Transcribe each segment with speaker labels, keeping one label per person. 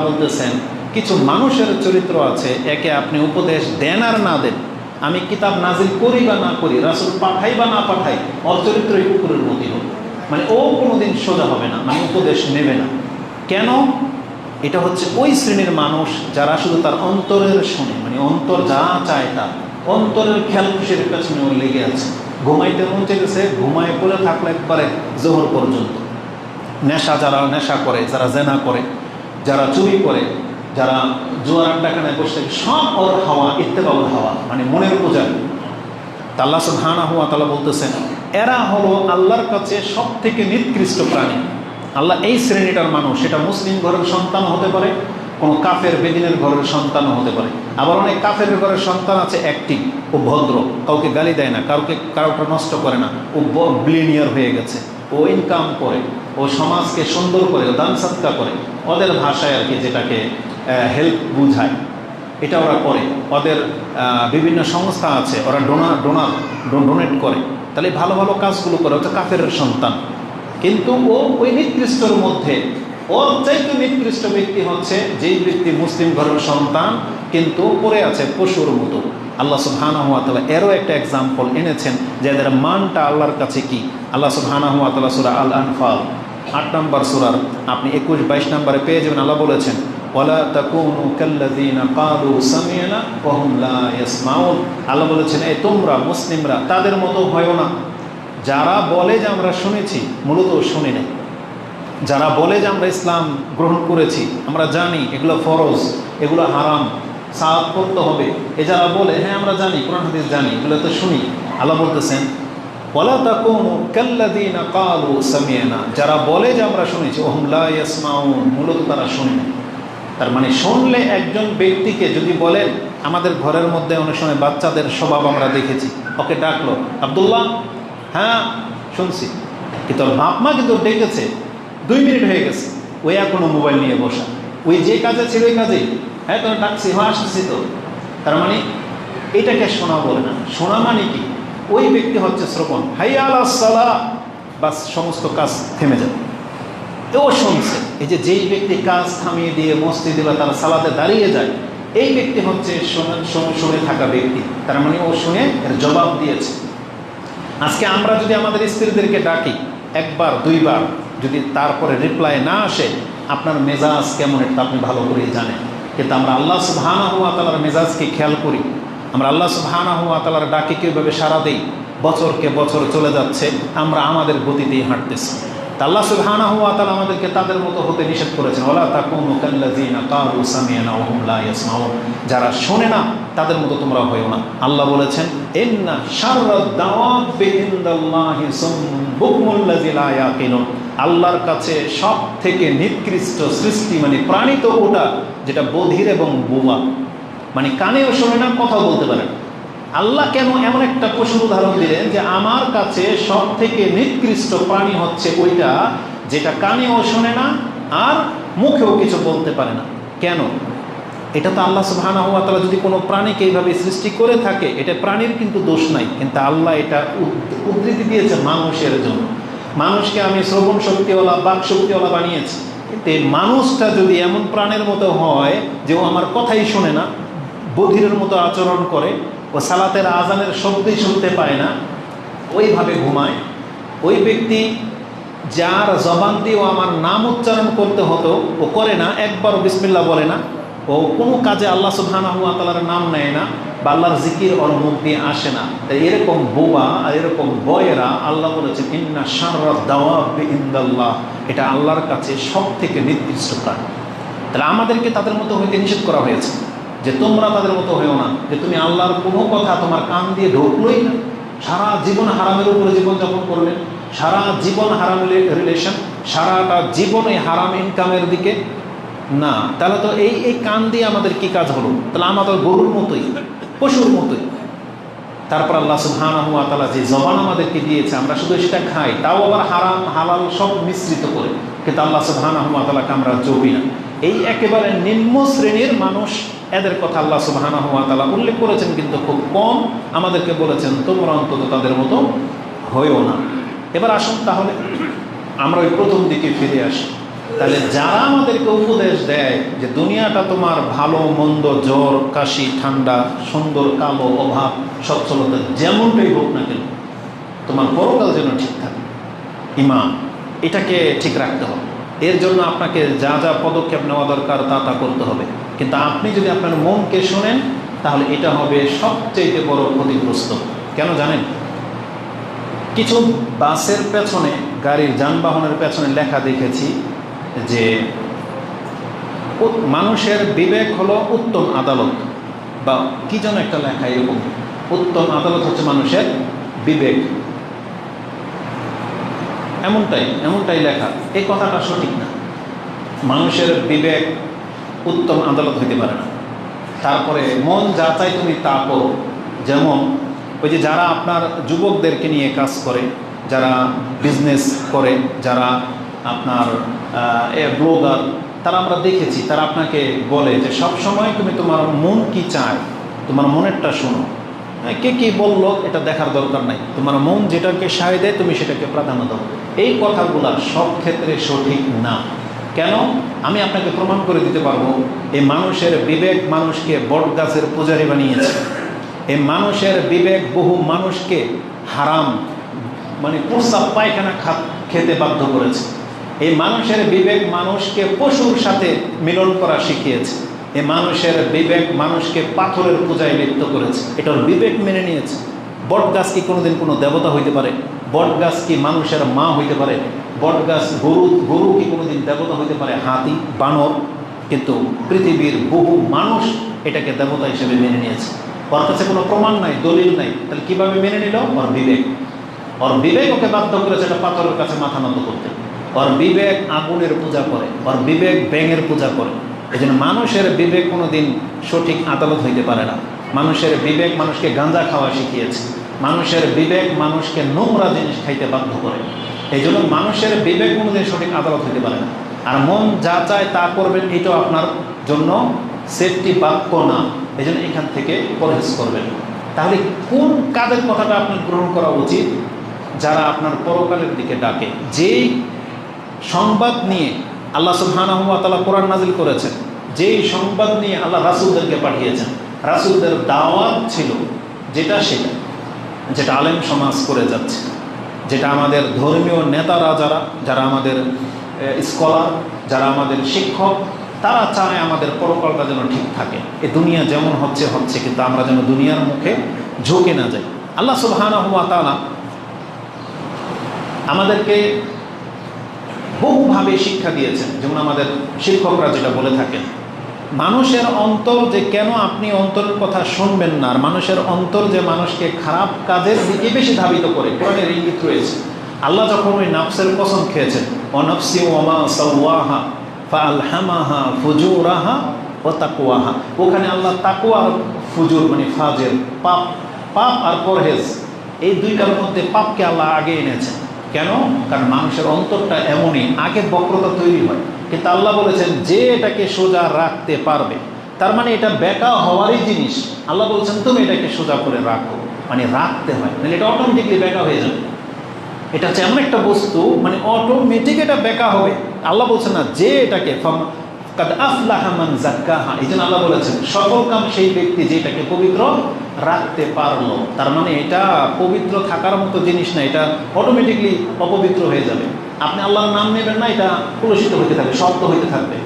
Speaker 1: বলতেছেন কিছু মানুষের চরিত্র আছে, একে আপনি উপদেশ দেন আর না দেন, আমি কিতাব নাজিল করি বা না করি, রাসূল পাঠাই বা না পাঠাই, ওর চরিত্র এই কুকুরের মতই হবে। মানে ও কোনোদিন সোজা হবে না, মানে উপদেশ নেবে না। কেন? এটা হচ্ছে ওই শ্রেণীর মানুষ যারা শুধু তার অন্তরের শোনে, মানে অন্তর যা চায় তা অন্তরের খেয়াল খুশির পেছনে ও লেগে আছে। ঘুমাইতে মন চেয়েছে, ঘুমায় পড়ে থাকলে একবারে জোহর পর্যন্ত। যারা নেশা করে, যারা জেনা করে, যারা চুরি করে, যারা জুয়ার আড্ডাখানায় বসে, সব ওর হাওয়া, ইত্তেবাউল হাওয়া, মানে মনের পূজারী। আল্লাহ সুবহানাহু ওয়া তাআলা বলতেছেন এরা হলো আল্লাহর কাছে সব থেকে নিকৃষ্ট প্রাণী। আল্লাহ এই শ্রেণীটার মানুষ, সেটা মুসলিম ঘরের সন্তান হতে পারে, কোনো কাফের বেদিনের ঘরের সন্তানও হতে পারে। আবার অনেক কাফের ঘরের সন্তান আছে অ্যাক্টিভ, ও ভদ্র, কাউকে গালি দেয় না, কাউকে নষ্ট করে না, ও বিলিনিয়ার হয়ে গেছে, ও ইনকাম করে, ও সমাজকে সুন্দর করে, ও দান সৎকা করে, ওদের ভাষায় আর কি যেটাকে হেল্প বুঝায় এটা ওরা করে। ওদের বিভিন্ন সংস্থা আছে, ওরা ডোনেট করে, তাহলে ভালো ভালো কাজগুলো করে। ওটা কাফের সন্তান, কিন্তু ও ওই নিকৃষ্টর মধ্যে। ওর চাইতে নিকৃষ্ট ব্যক্তি হচ্ছে যেই ব্যক্তি মুসলিম ঘরের সন্তান কিন্তু পড়ে আছে পশুর মতো। আল্লাহ সুবহানাহু ওয়া তাআলা এরও একটা এক্সাম্পল এনেছেন যে এদের মানটা আল্লাহর কাছে কি। আল্লাহ সুবহানাহু ওয়া তাআলা সূরা আল আনফাল ৮ নম্বর সূরার আপনি ২১-২২ নম্বরে পেয়ে যাবেন। আল্লাহ বলেছেন ওয়ালা তাকুনু কাল্লাযীনা ক্বালু সামি'না ওয়া হুম লা ইয়াসমাউন। আল্লাহ বলেছেন এই তোমরা মুসলিমরা তাদের মতো হয়ো না যারা বলে যে আমরা শুনেছি, মূলত শুনি নাই। যারা বলে যে আমরা ইসলাম গ্রহণ করেছি, আমরা জানি এগুলো ফরজ, এগুলো হারাম, সাওয়াব করতে হবে, এ যারা বলে হ্যাঁ আমরা জানি, কোরআন হাদিস জানি, এগুলো তো শুনি। আল্লাহ বলতেছেন ওয়ালা তাকুনু কাল্লাযীনা ক্বালু সামি'না, যারা বলে যে আমরা শুনেছি, ওয়া হুম লা ইয়াসমাউন, মূলত তারা শুনে না। তার মানে শুনলে একজন ব্যক্তিকে যদি বলেন, আমাদের ঘরের মধ্যে অনেক সময় বাচ্চাদের স্বভাব আমরা দেখেছি, ওকে ডাকলো আব্দুল্লাহ, হ্যাঁ শুনছি, কিন্তু বাপ মা কিন্তু ডেকেছে, 2 মিনিট হয়ে গেছে, ওই এখনো মোবাইল নিয়ে বসা, ওই যে কাজে ছিল ওই কাজেই, হ্যাঁ তোর ডাকছি, হ্যাঁ আসছি তো। তার মানে এটাকে শোনা বলে না। শোনা মানে কি? ওই ব্যক্তি হচ্ছে শ্রবণ, হাইয়া আলাস সালাহ, বাস সমস্ত কাজ থেমে যাবে, ও শুনছে। এই যে যেই ব্যক্তি কাজ থামিয়ে দিয়ে মসজিদে বা তার সালাতে দাঁড়িয়ে যায়, এই ব্যক্তি হচ্ছে শুনে থাকা ব্যক্তি। তার মানে ও শুনে এর জবাব দিয়েছে। আজকে আমরা যদি আমাদের স্ত্রীদেরকে ডাকি 1-2 বার, যদি তারপরে রিপ্লাই না আসে, আপনার মেজাজ কেমন এটা আপনি ভালো করেই জানেন। কিন্তু আমরা আল্লাহ সুবহানাহু ওয়া তাআলার মেজাজকে খেয়াল করি, আমরা আল্লাহ সুবহানাহু ওয়া তাআলার ডাকে কীভাবে সাড়া দেই। বছরকে বছর চলে যাচ্ছে, আমরা আমাদের গতিতেই হাঁটতেছি। তা আল্লাহ সুবহানাহু ওয়া তাআলা আমাদেরকে তাদের মতো হতে নিষেধ করেছেন, ওয়ালা তাকুনু কাল্লাযীনা ক্বালু সামি'না ওয়া হুম লা ইয়াসমাউন, যারা শোনে না তাদের মতো তোমরা হয়ো না। আল্লাহ বলেছেন ইন্না শাররাদ দাওয়াবি ইনদাল্লাহি সুম্মুল বুকমুল লাযী লা ইয়াকিলুন, আল্লাহর কাছে সব থেকে নিকৃষ্ট সৃষ্টি মানে প্রাণী তো ওটা যেটা বধির এবং বোবা, মানে কানেও শোনে না, কথাও বলতে পারে না। আল্লাহ কেন এমন একটা পশুর উদাহরণ দিলেন যে আমার কাছে সব থেকে নিকৃষ্ট প্রাণী হচ্ছে ওইটা যেটা কানেও শোনে না আর মুখেও কিছু বলতে পারে না? কেন? এটা তো আল্লাহ সুবহানাহু ওয়া তাআলা যদি কোনো প্রাণীকে এইভাবে সৃষ্টি করে থাকে, এটা প্রাণীর কিন্তু দোষ নাই, কিন্তু আল্লাহ এটা উদ্ধৃতি দিয়েছে মানুষের জন্য। মানুষকে আমি শ্রবণ শক্তিওয়ালা, বাক শক্তিওয়ালা বানিয়েছি, কিন্তু এই মানুষটা যদি এমন প্রাণের মতো হয় যে ও আমার কথাই শোনে না, বধিরের মতো আচরণ করে, ও সালাতের আজানের শব্দই শুনতে পায় না, ওইভাবে ঘুমায়, ওই ব্যক্তি যার জবান দিয়েও আমার নাম উচ্চারণ করতে হতো ও করে না, একবারও বিসমিল্লাহ বলে না, ও কোনো কাজে আল্লাহ সুবহানাহু ওয়া তাআলার নাম নেয় না, বা আল্লাহর জিকির ওর মুখ দিয়ে আসে না, তাই এরকম বোবা আর এরকম বয়েরা আল্লাহ বলেছেন ইন্না শাররাদ দাওয়াবি ইনদাল্লাহ, এটা আল্লাহর কাছে সব থেকে নিকৃষ্ট প্রাণী। তাহলে আমাদেরকে তাদের মতো হইতে নিষেধ করা হয়েছে যে তোমরা তাদের মতো হয়েও না, যে তুমি আল্লাহর কোনো কথা তোমার কান দিয়ে ঢুকলোই না, সারা জীবন হারামের উপরে জীবনযাপন করলেন, সারা জীবন হারামের রিলেশন, সারাটা জীবনে হারাম ইনকামের দিকে না, তাহলে তো এই কান দিয়ে আমাদের কি কাজ হলো? তাহলে আমাদের গরুর মতোই, পশুর মতোই। তারপর আল্লাহ সুবহানাহু ওয়া তাআলা যে জবান আমাদেরকে দিয়েছে, আমরা শুধু সেটা খাই, তাও আবার হারাম হালাল সব মিশ্রিত করে, কিন্তু আল্লাহ সুবহানাহু ওয়া তাআলাকে আমরা চোখি না। এই একেবারে নিম্ন শ্রেণীর মানুষ, এদের কথা আল্লাহ সুবহানাহু ওয়া তাআলা উল্লেখ করেছেন, কিন্তু খুব কম আমাদেরকে বলেছেন তোমরা অন্তত তাদের মতো হয়েও না। এবার আসুন তাহলে আমরা ওই প্রথম দিকে ফিরে আসি। তাহলে যারা আমাদেরকে উপদেশ দেয় যে দুনিয়াটা তোমার ভালো মন্দ, জ্বর কাশি ঠান্ডা, সুন্দর কালো অভাব সচ্ছলতা যেমনটাই হোক না কেন, তোমার পরকাল যেন ঠিক থাকে, ঈমান এটাকে ঠিক রাখতে হবে। এর জন্য আপনাকে যা যা পদক্ষেপ নেওয়া দরকার তা তা করতে হবে। কিন্তু আপনি যদি আপনার মনকে শোনেন তাহলে এটা হবে সবচেয়ে বড় ক্ষতিগ্রস্ত। কেন জানেন? কিছু বাসের পেছনে, গাড়ির যানবাহনের পেছনে লেখা দেখেছি যে মানুষের বিবেক হলো উত্তম আদালত, বা কি যেন একটা লেখা এরকম, উত্তম আদালত হচ্ছে মানুষের বিবেক, এমনটাই লেখা। এই কথাটা সঠিক না। মানুষের বিবেক উত্তম আদালত হইতে পারে না। তারপরে মন যা চাই তুমি তা করো। যেমন ওই যে যারা আপনার যুবকদেরকে নিয়ে কাজ করে, যারা বিজনেস করে, যারা আপনার ব্লগার, তারা আমরা দেখেছি, তারা আপনাকে বলে যে সব সময় তুমি তোমার মন কি চায়, তোমার মনেরটা শোনো, কে কি বললো এটা দেখার দরকার নাই, তোমার মন যেটাকে সায় দেয় তুমি সেটাকে প্রাধান্য দাও। এই কথাগুলো সব ক্ষেত্রে সঠিক না। কেন? আমি আপনাকে প্রমাণ করে দিতে পারবো। এই মানুষের বিবেক মানুষকে বট গাছের পূজারী বানিয়েছে। এই মানুষের বিবেক বহু মানুষকে হারাম, মানে প্রস্রাব পায়খানা খেতে বাধ্য করেছে। এই মানুষের বিবেক মানুষকে পশুর সাথে মিলন করা শিখিয়েছে। এই মানুষের বিবেক মানুষকে পাথরের পূজায় লিপ্ত করেছে। এটার বিবেক মেনে নিয়েছে। বট গাছ কি কোনোদিন কোনো দেবতা হইতে পারে? বট গাছ কি মানুষের মা হইতে পারে? বট গাছ, গরু কি কোনোদিন দেবতা হইতে পারে? হাতি, বানর? কিন্তু পৃথিবীর বহু মানুষ এটাকে দেবতা হিসেবে মেনে নিয়েছে। ওর কাছে কোনো প্রমাণ নাই, দলিল নাই, তাহলে কিভাবে মেনে নিল? ওর বিবেক ওকে বাধ্য করেছে এটা পাথরের কাছে মাথা নত করতে। ওর বিবেক আগুনের পূজা করে, ওর বিবেক ব্যাঙের পূজা করে। এই জন্য মানুষের বিবেক কোনোদিন সঠিক আদালত হইতে পারে না। মানুষের বিবেক মানুষকে গাঁজা খাওয়া শিখিয়েছে। মানুষের বিবেক মানুষকে নোংরা জিনিস খাইতে বাধ্য করে। এই জন্য মানুষের বিবেক কোনোদিন সঠিক আদালত হইতে পারে না। আর মন যা চায় তা করবেন, এটাও আপনার জন্য সেফটি বাক্য না। এই জন্য এখান থেকে পরহেজ করবেন। তাহলে কোন কাজের কথাটা আপনার গ্রহণ করা উচিত? যারা আপনার পরকালের দিকে ডাকে, যেই সংবাদ নিয়ে আল্লাহ সুবহানাহু ওয়া তাআলা কোরআন নাজিল করেছেন, যেই সংবাদ নিয়ে আল্লাহ রাসূলদেরকে পাঠিয়েছেন, রাসূলদের দাওয়াত ছিল যেটা আলেম সমাজ করে যাচ্ছে, যেটা আমাদের ধর্মীয় নেতারা যারা আমাদের স্কলার, যারা আমাদের শিক্ষক, তারা চায় আমাদের পরকালটা যেন ঠিক থাকে। এই দুনিয়া যেমন হচ্ছে, কিন্তু আমরা যেন দুনিয়ার মুখে ঝুঁকে না যাই। আল্লাহ সুবহানাহু ওয়া তাআলা আমাদেরকে বহুভাবে শিক্ষা দিয়েছেন। যেমন আমাদের শিক্ষকরা যেটা বলে থাকেন, মানুষের অন্তর যে কেন আপনি অন্তরের কথা শুনবেন না, আর মানুষের অন্তর যে মানুষকে খারাপ কাজের দিকে বেশি ধাবিত করে, কোরআনের ইঙ্গিত রয়েছে। আল্লাহ যখন ওই নাফসের কসম খেয়েছেন, অনফসি ওমা সাওয়াহা ফাআলহামাহা ফুজুরাহা ওয়া তাকওয়াহা, ওখানে আল্লাহ তাকওয়া আর ফুজুর মানে ফাজের, পাপ আর পরহেজ, এই দুইটার মধ্যে পাপকে আল্লাহ আগে এনেছেন। কেন? কারণ মানুষের অন্তরটা এমনই, আগে বক্রতা তৈরি হয়। কিন্তু আল্লাহ বলেছেন যে এটাকে সোজা রাখতে পারবে, তার মানে এটা বেঁকা হওয়ারই জিনিস। আল্লাহ বলছেন তুমি এটাকে সোজা করে রাখো, মানে রাখতে হয়, মানে এটা অটোমেটিকলি বেঁকা হয়ে যাবে। এটা হচ্ছে এমন একটা বস্তু, মানে অটোমেটিক এটা বেঁকা হবে। আল্লাহ বলছেন না যে এটাকে কাদ আফলাহা মান যাক্কাহা, এই জন্য আল্লাহ বলেছেন সফল কাম সেই ব্যক্তি যে এটাকে পবিত্র রাখতে পারলো। তার মানে এটা পবিত্র থাকার মতো জিনিস না, এটা অটোমেটিকলি অপবিত্র হয়ে যাবে। আপনি আল্লাহর নাম নেবেন না, এটা কলুষিত হইতে থাকবে, শক্ত হইতে থাকবে।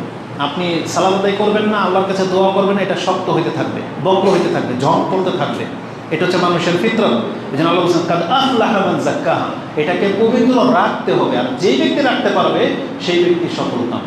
Speaker 1: আপনি সালাত আদায় করবেন না, আল্লাহর কাছে দোয়া করবেন না, এটা শক্ত হইতে থাকবে, বক্র হইতে থাকবে, ঝড় পড়তে থাকবে। এটা হচ্ছে মানুষের ফিতরত। এই জন্য আল্লাহ বলছেন কাদ আফলাহা মান যাক্কাহা, এটাকে পবিত্র রাখতে হবে। আর যেই ব্যক্তি রাখতে পারবে সেই ব্যক্তি সফল কাম।